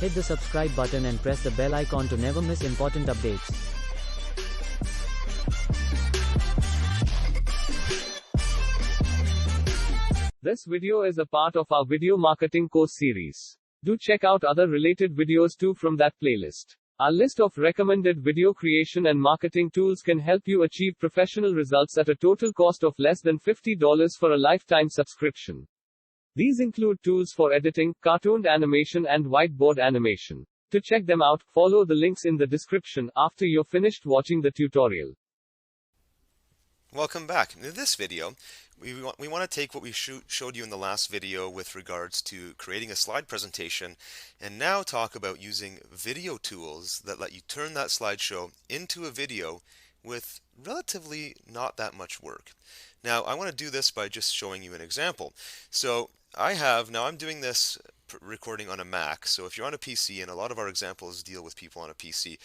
Hit the subscribe button and press the bell icon to never miss important updates. This video is a part of our video marketing course series. Do check out other related videos too from that playlist. Our list of recommended video creation and marketing tools can help you achieve professional results at a total cost of less than $50 for a lifetime subscription. These include tools for editing, cartoon animation, and whiteboard animation. To check them out, follow the links in the description after you're finished watching the tutorial. Welcome back. In this video, we want to take what we showed you in the last video with regards to creating a slide presentation and now talk about using video tools that let you turn that slideshow into a video with relatively not that much work. Now, I want to do this by just showing you an example. So I'm doing this recording on a Mac, so if you're on a PC, and a lot of our examples deal with people on a PC,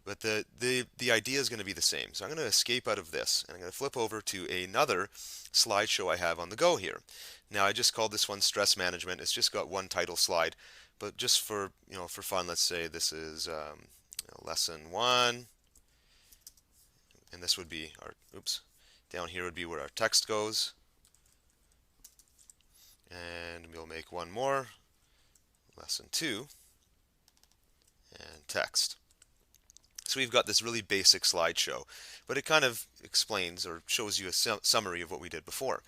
but the idea is going to be the same. So I'm going to escape out of this, and I'm going to flip over to another slideshow I have on the go here. Now, I just called this one Stress Management. It's just got one title slide, but just for fun, let's say this is lesson 1, and this would be our down here would be where our text goes, and we'll make one more, lesson 2, and text. So we've got this really basic slideshow, but it kind of explains or shows you a summary of what we did before.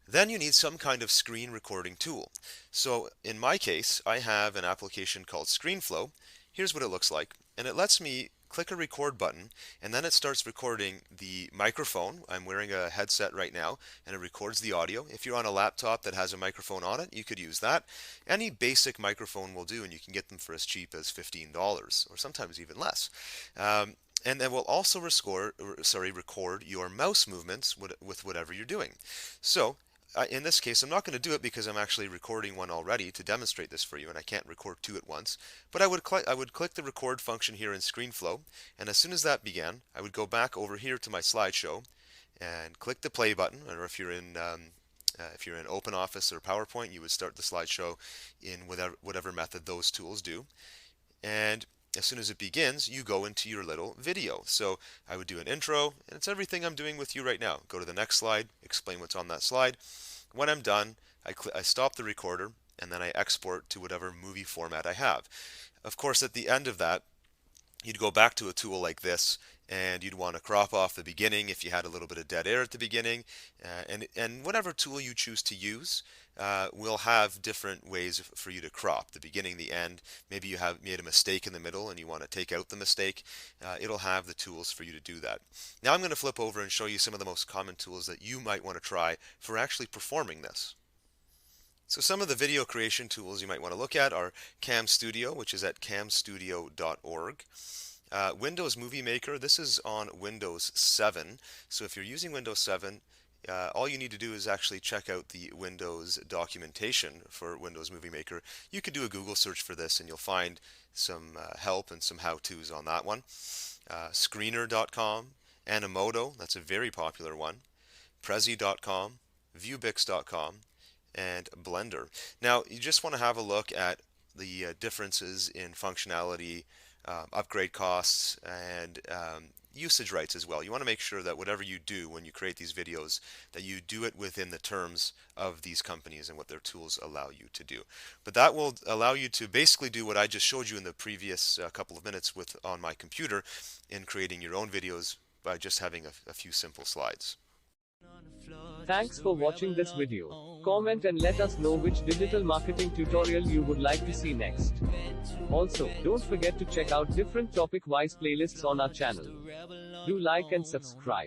Then you need some kind of screen recording tool. So in my case, I have an application called Screenflow. Here's what it looks like, and it lets me click a record button, and then it starts recording the microphone. I'm wearing a headset right now, and it records the audio. If you're on a laptop that has a microphone on it, you could use that. Any basic microphone will do, and you can get them for as cheap as $15, or sometimes even less. And then we'll also record your mouse movements with whatever you're doing. So in this case, I'm not going to do it because I'm actually recording one already to demonstrate this for you, and I can't record two at once. But I would click the record function here in Screenflow, and as soon as that began, I would go back over here to my slideshow and click the play button. Or if you're in OpenOffice or PowerPoint, you would start the slideshow in whatever method those tools do. And as soon as it begins, you go into your little video. So I would do an intro, and it's everything I'm doing with you right now. Go to the next slide, explain what's on that slide. When I'm done, I stop the recorder, and then I export to whatever movie format I have. Of course, at the end of that, you'd go back to a tool like this, and you'd want to crop off the beginning if you had a little bit of dead air at the beginning, and whatever tool you choose to use will have different ways for you to crop the beginning, the end. Maybe you have made a mistake in the middle and you want to take out the mistake. It'll have the tools for you to do that. Now I'm going to flip over and show you some of the most common tools that you might want to try for actually performing this. So some of the video creation tools you might want to look at are Camstudio, which is at camstudio.org. Windows Movie Maker, this is on Windows 7. So if you're using Windows 7, all you need to do is actually check out the Windows documentation for Windows Movie Maker. You could do a Google search for this and you'll find some help and some how-tos on that one. Screener.com, Animoto, that's a very popular one, Prezi.com, Viewbix.com, and Blender. Now, you just want to have a look at the differences in functionality, upgrade costs, and usage rights as well. You want to make sure that whatever you do when you create these videos, that you do it within the terms of these companies and what their tools allow you to do. But that will allow you to basically do what I just showed you in the previous couple of minutes on my computer in creating your own videos by just having a few simple slides. Thanks for watching this video. Comment and let us know which digital marketing tutorial you would like to see next. Also, don't forget to check out different topic-wise playlists on our channel. Do like and subscribe.